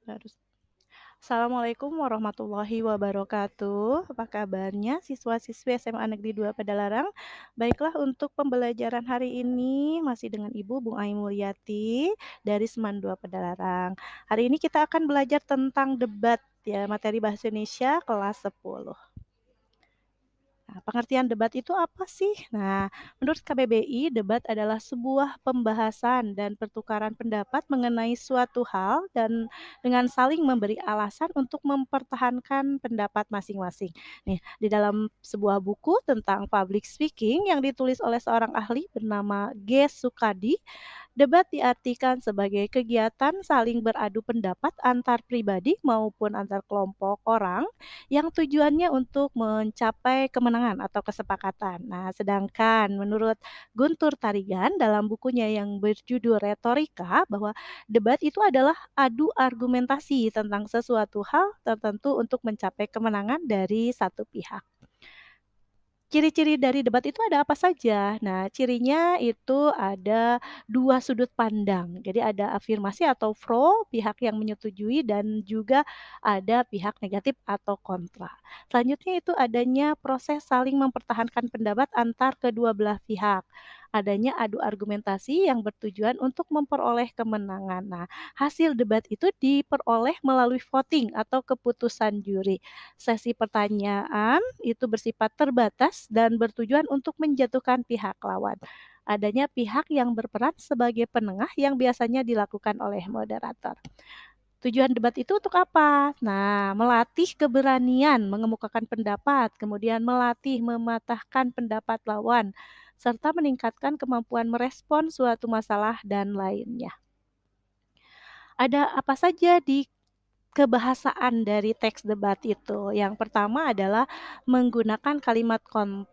Harus. Assalamualaikum warahmatullahi wabarakatuh. Apa kabarnya siswa-siswi SMA Negeri 2 Padalarang? Baiklah, untuk pembelajaran hari ini masih dengan Ibu Bung Ai Mulyati dari Seman 2 Padalarang. Hari ini kita akan belajar tentang debat ya, materi bahasa Indonesia kelas 10. Nah, pengertian debat itu apa sih? Nah, menurut KBBI, debat adalah sebuah pembahasan dan pertukaran pendapat mengenai suatu hal dan dengan saling memberi alasan untuk mempertahankan pendapat masing-masing. Nih, di dalam sebuah buku tentang public speaking yang ditulis oleh seorang ahli bernama G. Sukadi, debat diartikan sebagai kegiatan saling beradu pendapat antar pribadi maupun antar kelompok orang yang tujuannya untuk mencapai kemenangan atau kesepakatan. Nah, sedangkan menurut Guntur Tarigan dalam bukunya yang berjudul Retorika bahwa debat itu adalah adu argumentasi tentang sesuatu hal tertentu untuk mencapai kemenangan dari satu pihak. Ciri-ciri dari debat itu ada apa saja? Nah, cirinya itu ada 2 sudut pandang. Jadi ada afirmasi atau pro, pihak yang menyetujui dan juga ada pihak negatif atau kontra. Selanjutnya itu adanya proses saling mempertahankan pendapat antar kedua belah pihak. Adanya adu argumentasi yang bertujuan untuk memperoleh kemenangan. Nah, hasil debat itu diperoleh melalui voting atau keputusan juri. Sesi pertanyaan itu bersifat terbatas dan bertujuan untuk menjatuhkan pihak lawan. Adanya pihak yang berperan sebagai penengah yang biasanya dilakukan oleh moderator. Tujuan debat itu untuk apa? Nah, melatih keberanian mengemukakan pendapat, kemudian melatih mematahkan pendapat lawan, serta meningkatkan kemampuan merespon suatu masalah dan lainnya. Ada apa saja di kebahasaan dari teks debat itu? Yang pertama adalah menggunakan kalimat kompleks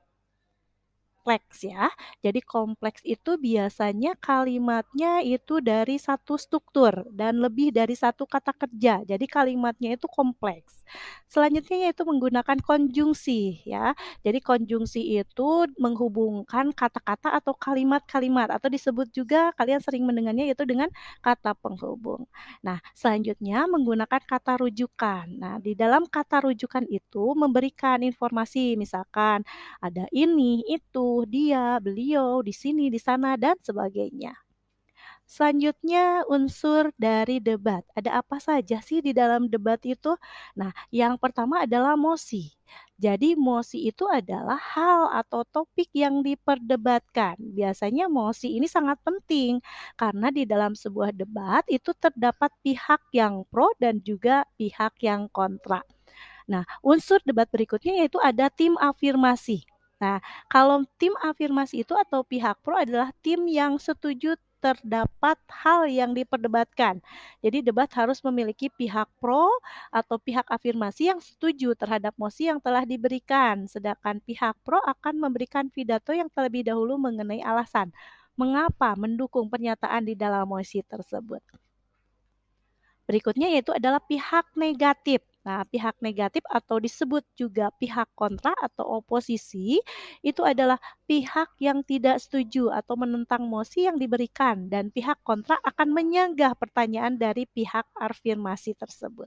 ya. Jadi kompleks itu biasanya kalimatnya itu dari satu struktur dan lebih dari satu kata kerja. Jadi kalimatnya itu kompleks. Selanjutnya yaitu menggunakan konjungsi ya. Jadi konjungsi itu menghubungkan kata-kata atau kalimat-kalimat atau disebut juga kalian sering mendengarnya yaitu dengan kata penghubung. Nah, selanjutnya menggunakan kata rujukan. Nah, di dalam kata rujukan itu memberikan informasi misalkan ada ini, itu, dia, beliau, di sini, di sana, dan sebagainya. Selanjutnya unsur dari debat. Ada apa saja sih di dalam debat itu? Nah, yang pertama adalah mosi. Jadi mosi itu adalah hal atau topik yang diperdebatkan. Biasanya mosi ini sangat penting karena di dalam sebuah debat itu terdapat pihak yang pro dan juga pihak yang kontra. Nah, unsur debat berikutnya yaitu ada tim afirmasi. Nah, kalau tim afirmasi itu atau pihak pro adalah tim yang setuju terdapat hal yang diperdebatkan. Jadi debat harus memiliki pihak pro atau pihak afirmasi yang setuju terhadap mosi yang telah diberikan. Sedangkan pihak pro akan memberikan pidato yang terlebih dahulu mengenai alasan mengapa mendukung pernyataan di dalam mosi tersebut. Berikutnya yaitu adalah pihak negatif. Nah, pihak negatif atau disebut juga pihak kontra atau oposisi itu adalah pihak yang tidak setuju atau menentang mosi yang diberikan dan pihak kontra akan menyanggah pertanyaan dari pihak afirmasi tersebut.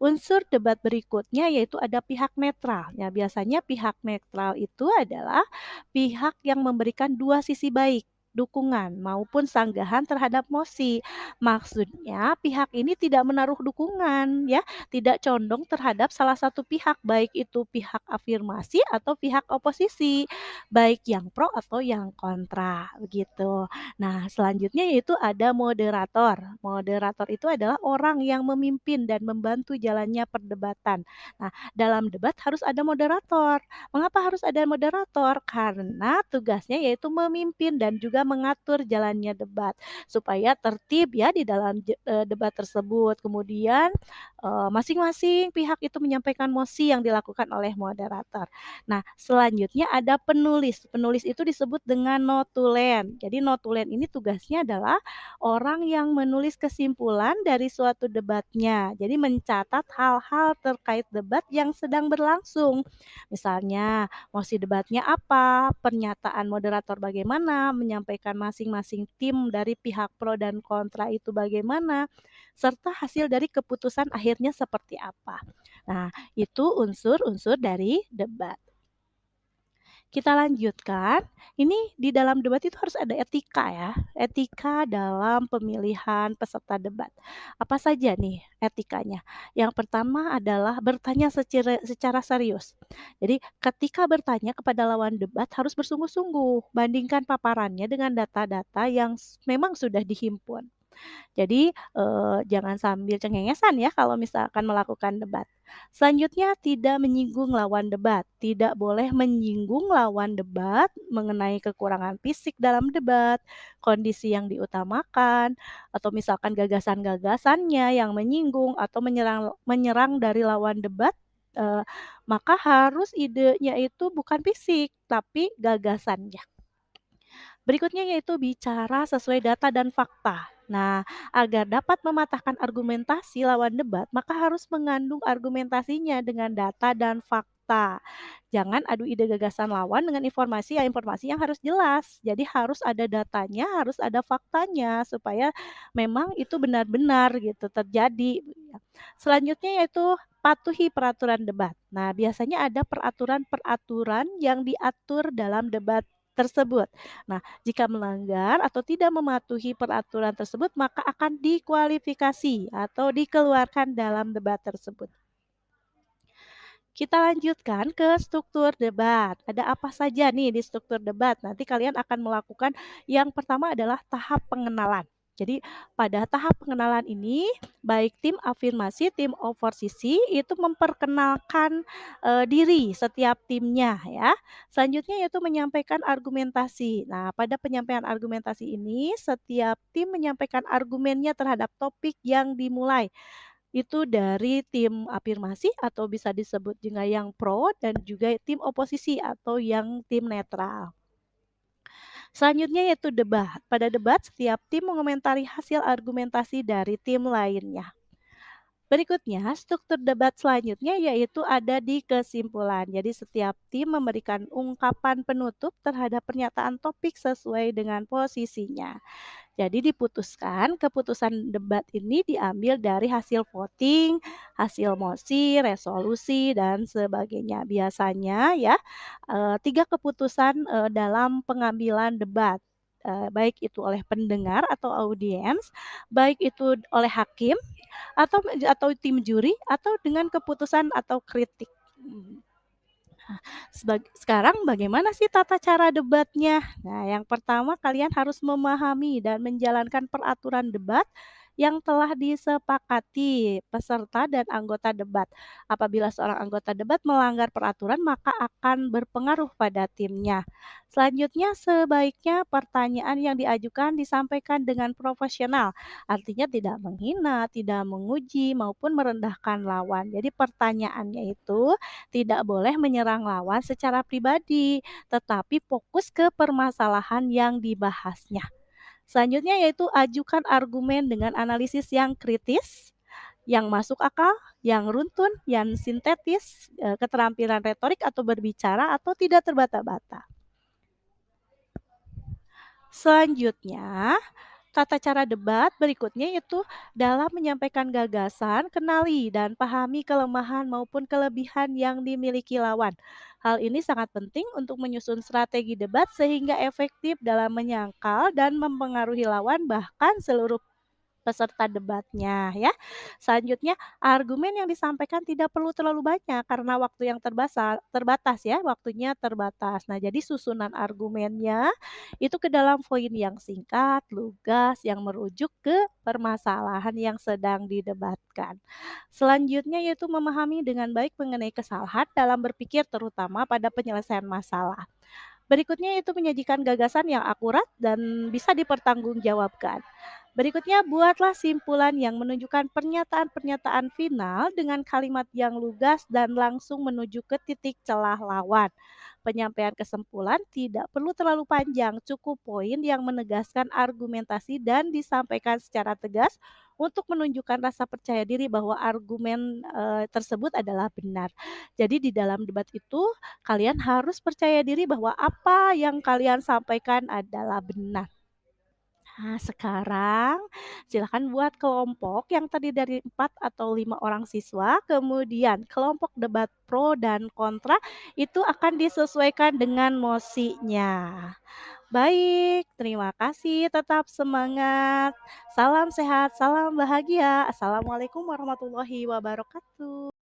Unsur debat berikutnya yaitu ada pihak netral. Ya, biasanya pihak netral itu adalah pihak yang memberikan dua sisi baik dukungan maupun sanggahan terhadap mosi. Maksudnya pihak ini tidak menaruh dukungan ya, tidak condong terhadap salah satu pihak baik itu pihak afirmasi atau pihak oposisi, baik yang pro atau yang kontra begitu. Nah, selanjutnya yaitu ada moderator. Moderator itu adalah orang yang memimpin dan membantu jalannya perdebatan. Nah, dalam debat harus ada moderator. Mengapa harus ada moderator? Karena tugasnya yaitu memimpin dan juga mengatur jalannya debat supaya tertib ya di dalam debat tersebut. Kemudian masing-masing pihak itu menyampaikan mosi yang dilakukan oleh moderator. Nah, selanjutnya ada penulis. Penulis itu disebut dengan notulen. Jadi notulen ini tugasnya adalah orang yang menulis kesimpulan dari suatu debatnya. Jadi mencatat hal-hal terkait debat yang sedang berlangsung. Misalnya, mosi debatnya apa, pernyataan moderator bagaimana, disampaikan masing-masing tim dari pihak pro dan kontra itu bagaimana, serta hasil dari keputusan akhirnya seperti apa. Nah, itu unsur-unsur dari debat. Kita lanjutkan, ini di dalam debat itu harus ada etika ya, etika dalam pemilihan peserta debat. Apa saja nih etikanya? Yang pertama adalah bertanya secara serius. Jadi ketika bertanya kepada lawan debat harus bersungguh-sungguh, bandingkan paparannya dengan data-data yang memang sudah dihimpun. Jadi, jangan sambil cengengesan ya kalau misalkan melakukan debat. Selanjutnya tidak menyinggung lawan debat, tidak boleh menyinggung lawan debat mengenai kekurangan fisik dalam debat, kondisi yang diutamakan, atau misalkan gagasan-gagasannya yang menyinggung atau menyerang menyerang dari lawan debat, eee, maka harus idenya itu bukan fisik, tapi gagasannya. Berikutnya yaitu bicara sesuai data dan fakta. Nah, agar dapat mematahkan argumentasi lawan debat, maka harus mengandung argumentasinya dengan data dan fakta. Jangan adu ide gagasan lawan dengan informasi yang harus jelas. Jadi harus ada datanya, harus ada faktanya supaya memang itu benar-benar gitu terjadi. Selanjutnya yaitu patuhi peraturan debat. Nah, biasanya ada peraturan-peraturan yang diatur dalam debat tersebut. Nah, jika melanggar atau tidak mematuhi peraturan tersebut, maka akan dikualifikasi atau dikeluarkan dalam debat tersebut. Kita lanjutkan ke struktur debat. Ada apa saja nih di struktur debat? Nanti kalian akan melakukan yang pertama adalah tahap pengenalan. Jadi pada tahap pengenalan ini baik tim afirmasi, tim oposisi itu memperkenalkan diri setiap timnya ya. Selanjutnya yaitu menyampaikan argumentasi. Nah, pada penyampaian argumentasi ini setiap tim menyampaikan argumennya terhadap topik yang dimulai. Itu dari tim afirmasi atau bisa disebut juga yang pro dan juga tim oposisi atau yang tim netral. Selanjutnya yaitu debat. Pada debat, setiap tim mengomentari hasil argumentasi dari tim lainnya. Berikutnya, struktur debat selanjutnya yaitu ada di kesimpulan. Jadi setiap tim memberikan ungkapan penutup terhadap pernyataan topik sesuai dengan posisinya. Jadi diputuskan, keputusan debat ini diambil dari hasil voting, hasil mosi, resolusi, dan sebagainya. Biasanya ya, 3 keputusan, dalam pengambilan debat, baik itu oleh pendengar atau audiens, baik itu oleh hakim, atau tim juri, atau dengan keputusan atau kritik. Mhm. Sekarang bagaimana sih tata cara debatnya? Nah, yang pertama kalian harus memahami dan menjalankan peraturan debat yang telah disepakati peserta dan anggota debat. Apabila seorang anggota debat melanggar peraturan, maka akan berpengaruh pada timnya. Selanjutnya, sebaiknya pertanyaan yang diajukan disampaikan dengan profesional, artinya tidak menghina, tidak menguji, maupun merendahkan lawan. Jadi pertanyaannya itu tidak boleh menyerang lawan secara pribadi, tetapi fokus ke permasalahan yang dibahasnya. Selanjutnya yaitu ajukan argumen dengan analisis yang kritis, yang masuk akal, yang runtun, yang sintetis, keterampilan retorik atau berbicara atau tidak terbata-bata. Selanjutnya, tata cara debat berikutnya yaitu dalam menyampaikan gagasan, kenali dan pahami kelemahan maupun kelebihan yang dimiliki lawan. Hal ini sangat penting untuk menyusun strategi debat sehingga efektif dalam menyangkal dan mempengaruhi lawan bahkan seluruh peserta debatnya ya. Selanjutnya, argumen yang disampaikan tidak perlu terlalu banyak karena waktu yang terbatas ya, waktunya terbatas. Nah, jadi susunan argumennya itu ke dalam poin yang singkat, lugas, yang merujuk ke permasalahan yang sedang didebatkan. Selanjutnya yaitu memahami dengan baik mengenai kesalahan dalam berpikir terutama pada penyelesaian masalah. Berikutnya itu menyajikan gagasan yang akurat dan bisa dipertanggungjawabkan. Berikutnya, buatlah simpulan yang menunjukkan pernyataan-pernyataan final dengan kalimat yang lugas dan langsung menuju ke titik celah lawan. Penyampaian kesimpulan tidak perlu terlalu panjang, cukup poin yang menegaskan argumentasi dan disampaikan secara tegas untuk menunjukkan rasa percaya diri bahwa argumen tersebut adalah benar. Jadi di dalam debat itu kalian harus percaya diri bahwa apa yang kalian sampaikan adalah benar. Nah, sekarang silakan buat kelompok yang tadi dari 4 atau 5 orang siswa, kemudian kelompok debat pro dan kontra itu akan disesuaikan dengan mosinya. Baik, terima kasih, tetap semangat. Salam sehat, salam bahagia. Assalamualaikum warahmatullahi wabarakatuh.